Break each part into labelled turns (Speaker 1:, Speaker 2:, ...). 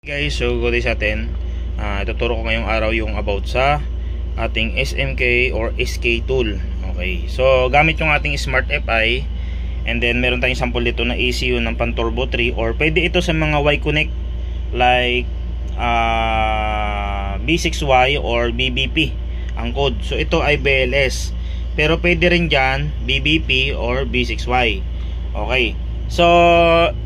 Speaker 1: Guys, so good day sa atin. Ituturo ko ngayong araw yung about sa ating SMK or SK tool. Okay, so gamit yung ating Smart FI, and then meron tayong sample dito na ECU ng pan turbo 3, or pwede ito sa mga Y-Connect like B6Y or BBP ang code. So ito ay BLS, pero pwede rin dyan BBP or B6Y. Okay, so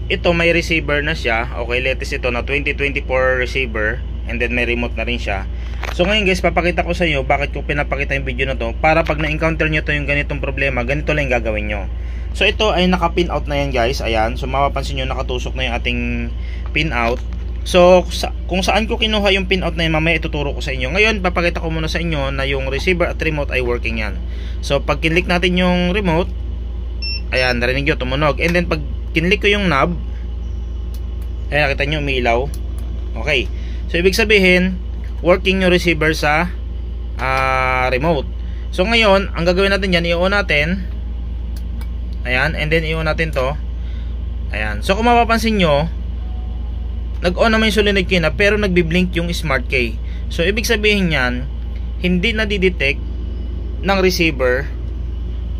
Speaker 1: ito may receiver na siya. Okay, latest ito na 2024 receiver, and then may remote na rin siya. So ngayon guys, papakita ko sa inyo bakit ko pinapakita yung video na to, para pag na-encounter nyo to yung ganitong problema, ganito lang yung gagawin nyo. So ito ay naka-pin out na yan guys. Ayan, so mapapansin nyo nakatusok na yung ating pin out. So kung saan ko kinuha yung pin out na yan, mamaya ituturo ko sa inyo. Ngayon papakita ko muna sa inyo na yung receiver at remote ay working yan. So pag kinlik natin yung remote, ayan, narinig nyo tumunog. And then pag kinlik ko yung knob, ayan, nakita nyo umiilaw. Okay, so ibig sabihin working yung receiver sa remote. So ngayon ang gagawin natin dyan, i-on natin. Ayan, and then i-on natin to. Ayan, so kung mapapansin nyo, nag-on naman yung solenoid key na, pero nagbi-blink yung smart key. So ibig sabihin yan, hindi nadidetect ng receiver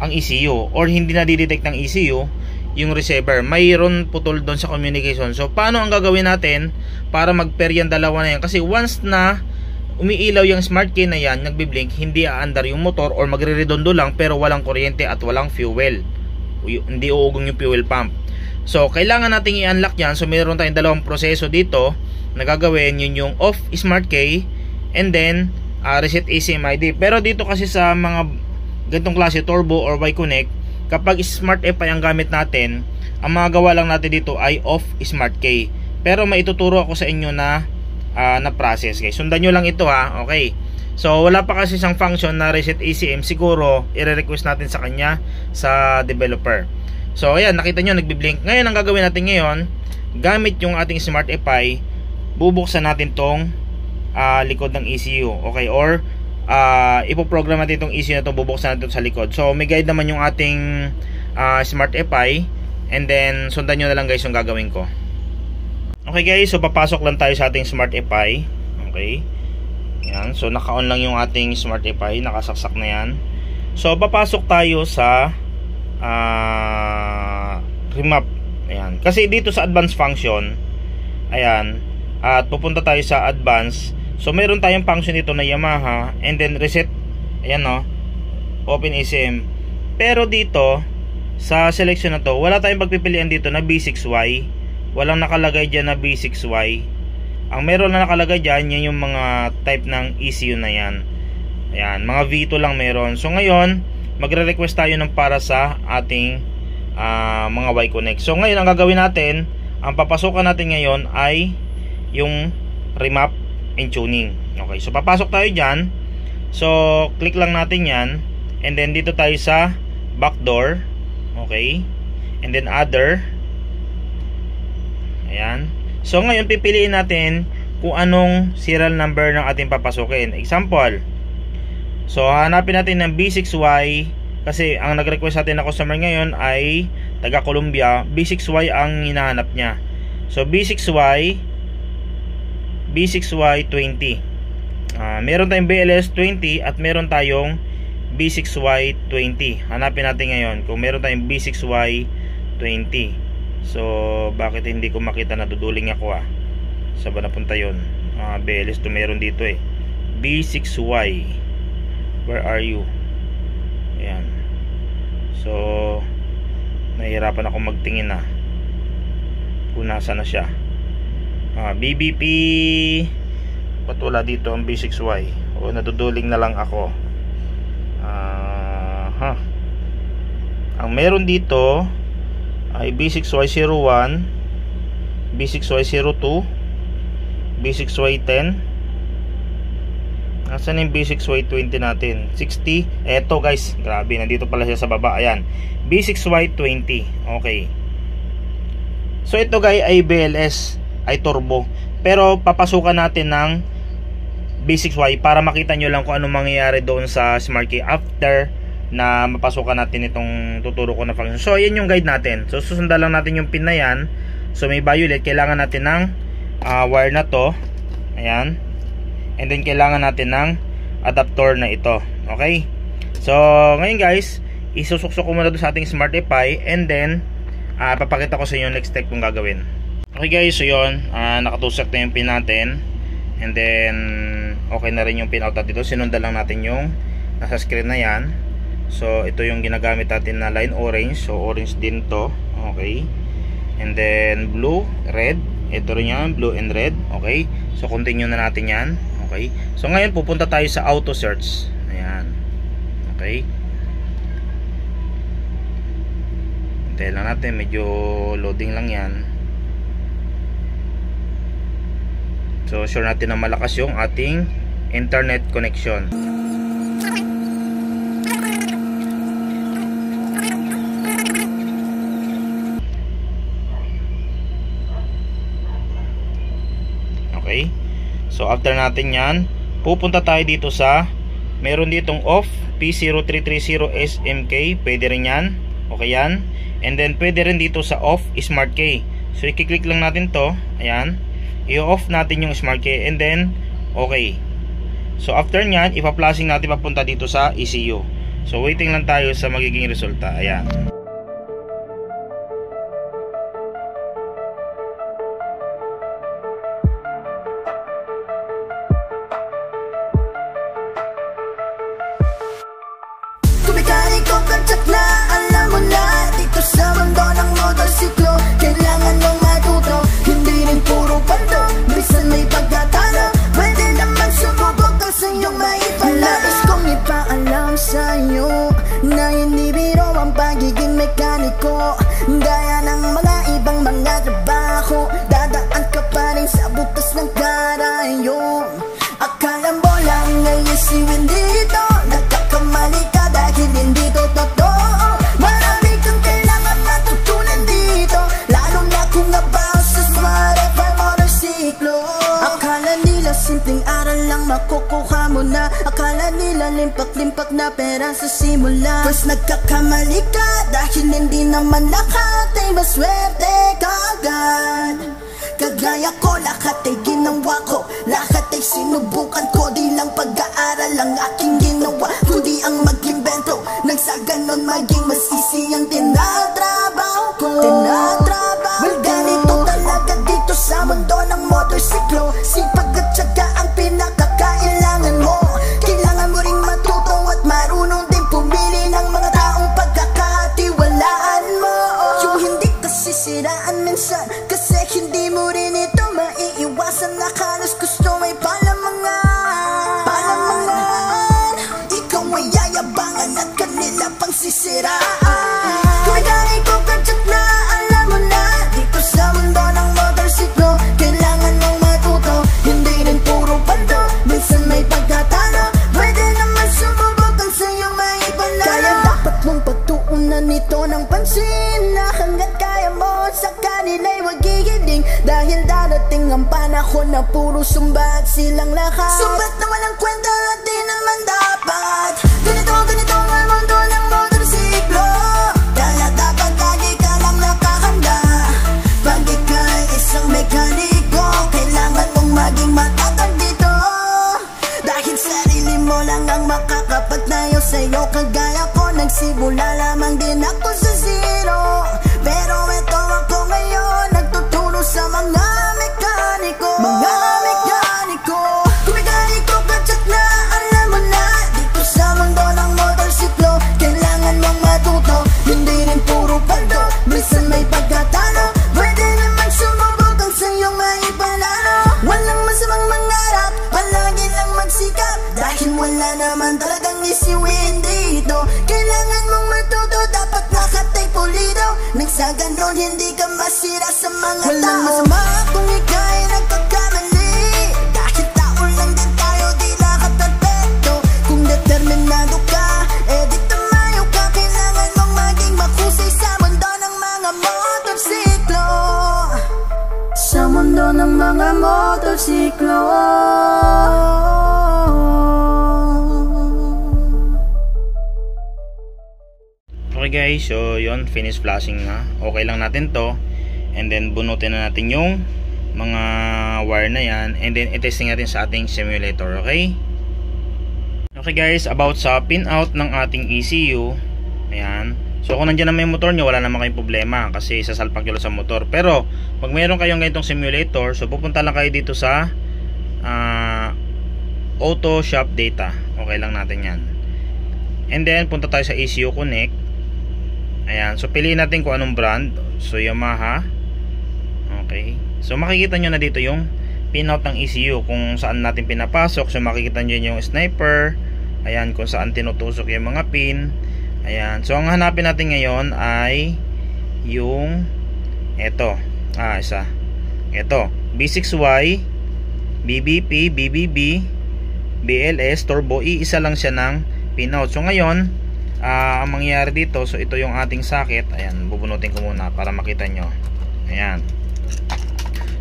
Speaker 1: ang ECU, or hindi nadidetect ng ECU yung receiver. Mayroon putol doon sa communication. So paano ang gagawin natin para mag-pair yung dalawa na yan? Kasi once na umiilaw yung smart key na yan, nagbi-blink, hindi aandar yung motor, or magre-redondo lang pero walang kuryente at walang fuel. Hindi uugong yung fuel pump. So kailangan nating i-unlock yan. So mayroon tayong dalawang proseso dito na gagawin. Yun yung off smart key, and then reset ECMID. Pero dito kasi sa mga ganitong klase turbo or Y-Connect, kapag Smart FI ang gamit natin, ang mga gawa lang natin dito ay off Smart key. Pero may ituturo ako sa inyo na process guys. Sundan nyo lang ito ha. Okay, so wala pa kasi isang function na reset ECM. Siguro i-request natin sa kanya sa developer. So ayan, nakita nyo nagbi-blink. Ngayon ang gagawin natin ngayon, gamit yung ating Smart FI, bubuksan natin tong likod ng ECU. Okay, or ipoprogram natin itong ECU na ito, bubuksan natin sa likod. So may guide naman yung ating Smart FI, and then sundan nyo na lang guys yung gagawin ko. Okay guys, so papasok lang tayo sa ating Smart FI. Okay, yan, so naka-on lang yung ating Smart FI, nakasaksak na yan. So papasok tayo sa remap. Ayan, kasi dito sa advanced function, ayan, at pupunta tayo sa advanced. So meron tayong function dito na Yamaha, and then reset. Ayan no, open ECM. Pero dito sa selection na to, wala tayong pagpipilian dito na B6Y. Walang nakalagay dyan na B6Y. Ang meron na nakalagay dyan, yan yung mga type ng ECU na yan. Ayan, mga V2 lang meron. So ngayon magre-request tayo ng para sa ating mga Y-Connect. So ngayon ang gagawin natin, ang papasukan natin ngayon ay yung remap and tuning. Okay, so papasok tayo dyan. So click lang natin yan, and then dito tayo sa backdoor. Okay, and then other. Ayan, so ngayon pipiliin natin kung anong serial number ng ating papasukin. Example, so hanapin natin ng B6Y, kasi ang nag-request natin na customer ngayon ay taga Colombia. B6Y ang hinahanap niya. So B6Y20. Meron tayong BLS 20 at meron tayong B6Y20. Hanapin natin ngayon kung meron tayong B6Y20. So bakit hindi ko makita, naduduling ako saan ba napunta yun? BLS to meron dito B6Y, where are you? Ayan, so nahihirapan ako magtingin kung nasa na siya. BBP, ba't wala dito ang B6Y? O naduduling na lang ako. Ang meron dito ay B6Y01, B6Y02, B6Y10. Nasaan yung B6Y20 natin? 60. Eto guys, grabe, nandito pala siya sa baba. Ayan, B6Y20. Okay, so ito guys ay BLS, ay turbo, pero papasukan natin ng B6Y para makita nyo lang kung ano mangyayari doon sa smart key after na mapasukan natin itong tuturo ko na function. So yan yung guide natin. So susundan lang natin yung pin na yan. So may violet, kailangan natin ng wire na to. Ayan. And then kailangan natin ng adapter na ito. Okay? So, ngayon guys, isusuksok ko muna doon sa ating SmartFi, and then papakita ko sa inyo next step kung gagawin. Okay guys, so yun, nakatusak na yung pin natin, and then okay na rin yung pin out natin dito. Sinundan lang natin yung nasa screen na yan. So, ito yung ginagamit natin na line orange. So, orange din to. Okay. And then blue, red. Ito rin yan, blue and red. Okay. So, continue na natin yan. Okay. So, ngayon pupunta tayo sa auto search. Ayan. Okay. Hintayin lang natin. Medyo loading lang yan. So, sure natin na malakas yung ating internet connection. Okay. So after natin yan, pupunta tayo dito sa meron ditong off P0330SMK. Pwede rin yan. Okay yan. And then pwede rin dito sa off Smart Key. So i-click lang natin to. Ayan. I-off natin yung Smart Key, and then okay. So after nyan, ipa-flashing natin papunta dito sa ECU. So waiting lang tayo sa magiging resulta. Ayan.
Speaker 2: Na hindi biro ang pagiging mekaniko, gaya ng mga ibang mga trabaho. Dadaan ka pa rin sa butas ng karayong. Akala mo lang ay isiwin dito, nagkakamali ka dahil hindi to totoo. Marami kang kailangan matutunan dito, lalo na kung about sa SmartFi motorsiklo. Akala nila simpleng aral lang makukuha mo na, akala nila limpak-limpak na pera sa simula. Pues nagkakamali ka dahil hindi naman lahat ay maswerte kagad. Kagaya ko, lahat ay ginawa ko, lahat ay sinubukan ko. Di lang pag-aaral ang aking ginawa, kundi ang mag-invento nang sa ganon maging mas easy ang tinatrabaho ko. Well, ganito talaga dito sa mundo ng motorsiklo. Sipag at syaga ang pinakakailangan mo. Kailangan mo ring matuto at marunong din pumili ng mga taong pagkakatiwalaan mo. Yung hindi ka sisiraan minsan, kasi hindi mo rin ito maiiwasan. Na halos gusto may palamangan. Ikaw ay yayabangan at kanila pang sisiraan. Kung dahil ko kadyak na alam mo na, dito sa mundo ng motorsiklo, kailangan mong matuto, hindi rin puro bando. Minsan may pagkatalo, pwede naman sumubok ang sa'yo maipala. Kaya dapat mong pagtuunan nito ng pansin, na hanggat kaya mo sa kanila'y wag gigiling. Dahil darating ang panahon na puro sumba at silang lahat. Sumbat na walang kwenta at di naman dapat. Ganito ang mundo ng motorsiklo, kaya dapat lagi ka lang nakahanda. Pag ika'y isang mekaniko, kailangan mong maging matatag dito. Dahil sarili mo lang ang makakapagtayo sa'yo. Kagaya ko, nagsimula lamang din ako sa zero, pero eto ako ngayon, nagtuturo sa mga mekaniko. Kung mekaniko kadyak na alam mo na, dito sa mundo ng motorsiklo, kailangan mong matuto, hindi rin puro paldo. Minsan may pagkatalo, pwede naman sumubok ang sa'yo maipalalo. Walang masamang mangarap, palagi lang magsikap, dahil wala naman talagang isiwin dito. Kailangan mong matuto, dapat lahat ay pulido, nang sa ganon hindi ka masira sa mga tao. Walang masama kung ika'y nagkakamali, dahil tao lang din tayo, di lahat perfecto. Kung determinado ka, di tumayo ka. Kailangan mong maging mahusay sa mundo ng mga motorsiklo. Sa mundo ng mga motorsiklo.
Speaker 1: Okay guys, so yun, finish flashing na. Okay lang natin to. And then bunutin na natin yung mga wire na yan, and then i-testing natin sa ating simulator. Okay guys, about sa pin out ng ating ECU. Ayan, so kung nandiyan na may motor nyo, wala naman kayong problema kasi sasalpak nyo sa motor. Pero pag mayroon kayong ganitong simulator, so pupunta lang kayo dito sa auto shop data. Okay lang natin yan, and then punta tayo sa ECU connect. Ayan, so piliin natin kung anong brand. So Yamaha. Okay, so makikita nyo na dito yung pinout ng ECU kung saan natin pinapasok. So makikita nyo yung sniper. Ayan, kung saan tinutusok yung mga pin. Ayan, so ang hanapin natin ngayon ay yung ito, isa ito, B6Y, BBP, BBB, BLS, Turbo E. Isa lang siya ng pinout. So ngayon ang mangyayari dito, so ito yung ating socket. Ayan, bubunutin ko muna para makita nyo. Ayan,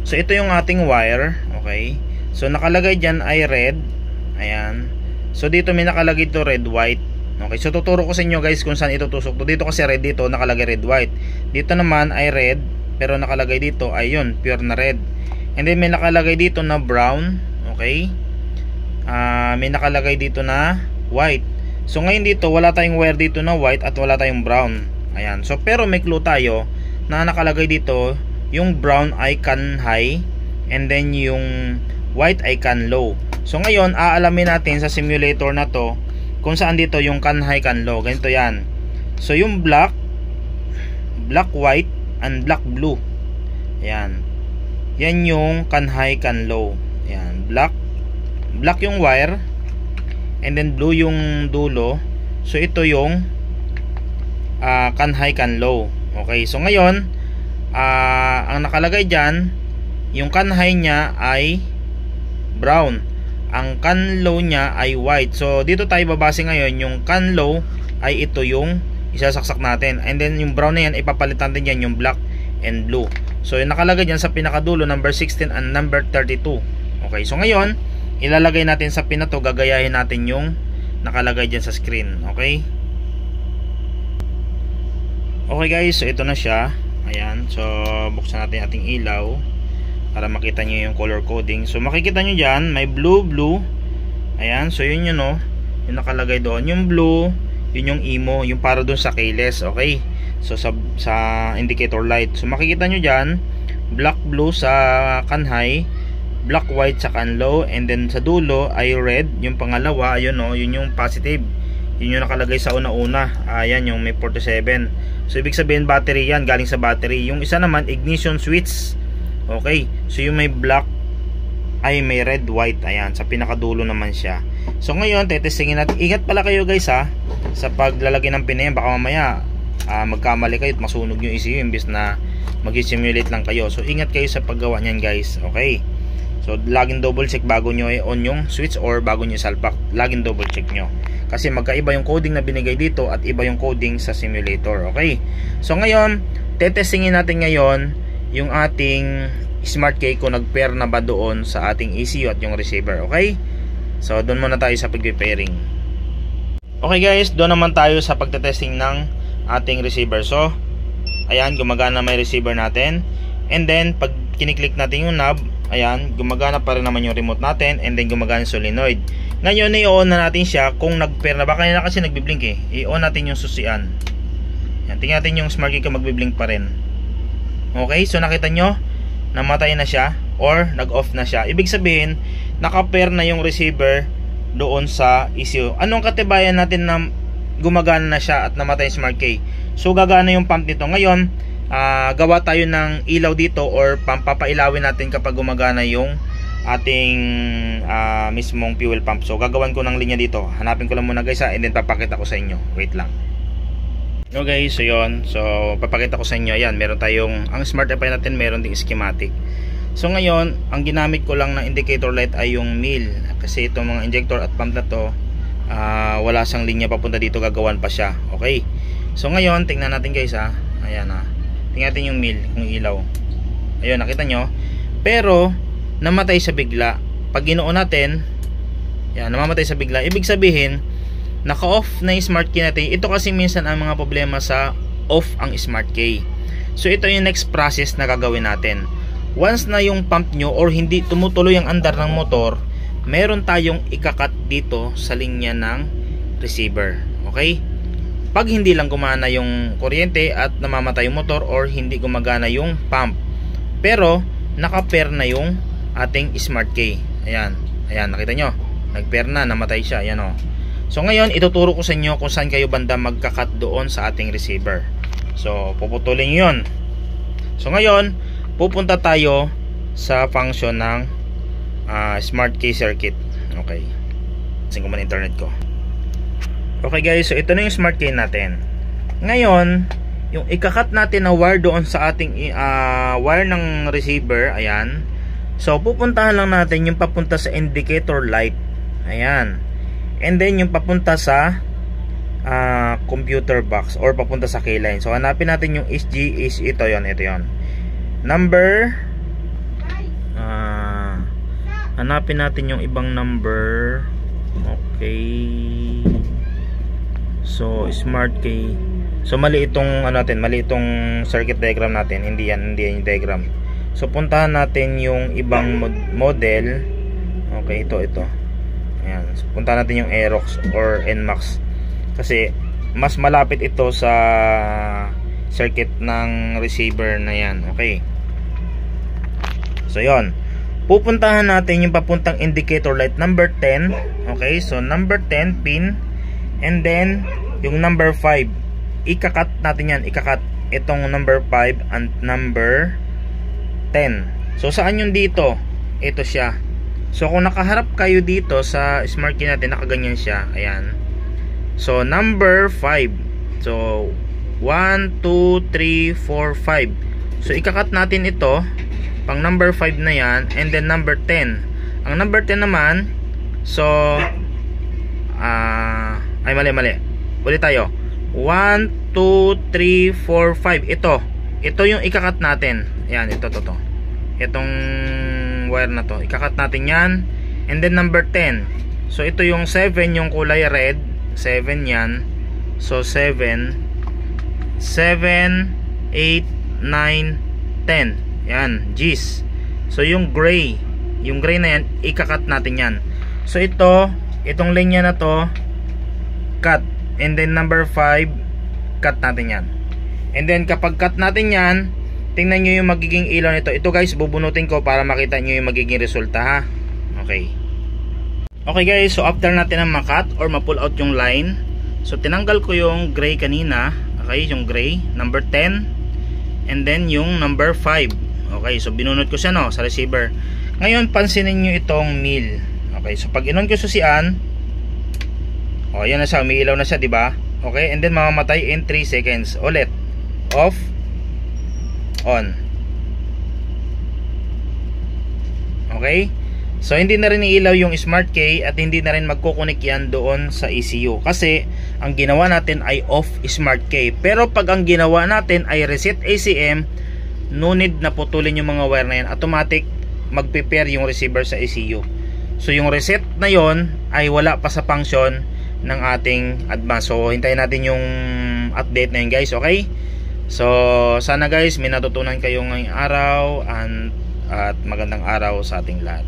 Speaker 1: so ito yung ating wire. Okay, so nakalagay dyan ay red. Ayan, so dito may nakalagay to red, white. Okay, so tuturo ko sa inyo guys kung saan itutusok to. Dito kasi red, dito nakalagay red, white. Dito naman ay red, pero nakalagay dito ay yun, pure na red. And then may nakalagay dito na brown. Okay, may nakalagay dito na white. So ngayon dito wala tayong wire dito na white at wala tayong brown. Ayan, so pero may clue tayo na nakalagay dito yung brown ay can high, and then yung white ay can low. So ngayon aalamin natin sa simulator na to kung saan dito yung can high, can low. Ganito yan. So yung black white and black blue, ayan, yan yung can high, can low. Ayan, black yung wire, and then blue yung dulo. So ito yung can high, can low. Okay, so ngayon ang nakalagay dyan, yung can high nya ay brown, ang can low nya ay white. So dito tayo babase ngayon, yung can low ay ito yung isasaksak natin, and then yung brown na yan ipapalitan din yan yung black and blue. So yung nakalagay dyan sa pinakadulo, number 16 and number 32. Okay, so ngayon ilalagay natin sa pin na to, gagayahin natin yung nakalagay dyan sa screen. Okay guys, so ito na siya. Ayan, so buksan natin ating ilaw para makita nyo yung color coding. So makikita nyo dyan, may blue. Ayan, so yun yun, yung nakalagay doon. Yung blue, yun yung emo, yung para doon sa keyless. Okay, so sa indicator light. So makikita nyo dyan, black blue sa can high, black white sa can low, and then sa dulo ay red, yung pangalawa. Ayun, yun yung positive, yun yung nakalagay sa una-una. Ayan, yung may 47. So ibig sabihin battery yan, galing sa battery. Yung isa naman ignition switch. Okay, so yung may black ay may red, white. Ayan, sa pinakadulo naman siya. So ngayon tetestingin natin. Ingat pala kayo guys sa paglalagay ng pin na yan. Baka mamaya magkamali kayo at masunog yung ECU imbis na mag-simulate lang kayo. So ingat kayo sa paggawa niyan guys. Okay, so laging double check bago nyo i-on yung switch or bago nyo salpak. Laging double check nyo kasi magkaiba yung coding na binigay dito at iba yung coding sa simulator. Okay, so ngayon tetestingin natin ngayon yung ating smart key kung nag-pair na ba doon sa ating ECU at yung receiver. Okay, so doon muna tayo sa pag-pairing. Okay guys, doon naman tayo sa pagtetesting ng ating receiver. So ayan, gumagana may receiver natin, and then pag kiniklik natin yung knob, ayan, gumagana pa rin naman yung remote natin, and then gumagana yung solenoid. Ngayon i-on na natin siya kung nag-pair na ba. Kanina kasi nagbiblink i-on natin yung susian. Yan, tingnan natin yung smart key kung magbiblink pa rin. Okay, so nakita nyo namatay na siya or nag-off na siya. Ibig sabihin naka-pair na yung receiver doon sa ECU. Anong katibayan natin na gumagana na siya at namatay yung smart key? So gagana yung pump nito. Ngayon gawa tayo ng ilaw dito or pampapailawin natin kapag gumagana yung ating mismong fuel pump. So gagawan ko ng linya dito. Hanapin ko lang muna guys and then papakita ko sa inyo. Wait lang. Okay, so yun. So papakita ko sa inyo. Ayan, meron tayong, ang smart FI natin meron ding schematic. So ngayon, ang ginamit ko lang na indicator light ay yung mil. Kasi itong mga injector at pump na to wala siyang linya papunta dito, gagawan pa siya. Okay, so ngayon tingnan natin guys ayan tingnan natin yung mil, yung ilaw. Ayun, nakita nyo, pero namatay sa bigla. Pag ginoon natin, yan, namamatay sa bigla. Ibig sabihin naka-off na yung smart key natin. Ito kasi minsan ang mga problema sa off ang smart key. So ito yung next process na gagawin natin. once na yung pump nyo or hindi tumutuloy ang andar ng motor, meron tayong ikakat dito sa linya ng receiver. Okay? Pag hindi lang gumana yung kuryente at namamatay yung motor or hindi gumagana yung pump, pero naka-pair na yung ating smart key. Ayan, nakita nyo, nag-pair na, namatay siya. Ayan o. So ngayon, ituturo ko sa inyo kung saan kayo banda magkakat doon sa ating receiver. So puputulin nyo yun. So ngayon, pupunta tayo sa function ng smart key circuit. Okay, kasi ko man internet ko. Okay guys, so ito na yung smart key natin. Ngayon, yung ikakat natin na wire doon sa ating wire ng receiver, ayan. So pupuntahan lang natin yung papunta sa indicator light. Ayan. And then yung papunta sa computer box or papunta sa keyline. So hanapin natin yung SG is ito yon. Number hanapin natin yung ibang number. Okay. So smart key. So mali itong mali itong circuit diagram natin. Hindi yan yung diagram. So puntahan natin yung ibang model. Okay, ito. Ayan. So, puntahan natin yung Aerox or NMAX. Kasi mas malapit ito sa circuit ng receiver na yan. Okay. So yon. Pupuntahan natin yung papuntang indicator light number 10. Okay, so number 10 pin. And then yung number 5. Ikakat natin yan. Ikakat itong number 5 and number 10. So saan yung dito? Ito siya. So kung nakaharap kayo dito sa smart key natin, nakaganyan siya. Ayan. So number 5. So 1, 2, 3, 4, 5. So ikakat natin ito pang number 5 na yan. And then number 10. Ang number 10 naman, so ay mali. Ulit tayo. 1, 2, 3, 4, 5. Ito yung ikakat natin. Ayan, ito. Itong wire na to, ikakat natin yan. And then number 10. So ito yung 7, yung kulay red. 7 yan. So 7, 8, 9, 10. Yan, G's. So yung gray na yan, ikakat natin yan. So itong linya na to, cut. And then number 5, cut natin yan. And then kapag cut natin yan, tingnan nyo yung magiging ilaw nito. Ito guys, bubunutin ko para makita nyo yung magiging resulta ha. Okay. Okay guys, so after natin ang makat or ma-pull out yung line, so tinanggal ko yung gray kanina. Okay, yung gray, number 10. And then yung number 5. Okay, so binunot ko siya sa receiver. Ngayon, pansinin nyo itong mil. Okay, so pag inon ko susian, yan na siya, umiilaw na siya, diba? Okay, and then mamamatay in 3 seconds. Ulit. Off. On. Okay, so hindi na rin iilaw yung smart key at hindi na rin magkukunik yan doon sa ECU kasi ang ginawa natin ay off smart key. Pero pag ang ginawa natin ay reset ACM, no need na putulin yung mga wire na yan, automatic magpe-pair yung receiver sa ECU. So yung reset na yon ay wala pa sa function ng ating advance. So hintayin natin yung update na yun guys. Okay, so sana guys may natutunan kayo ngayong araw at magandang araw sa ating lahat.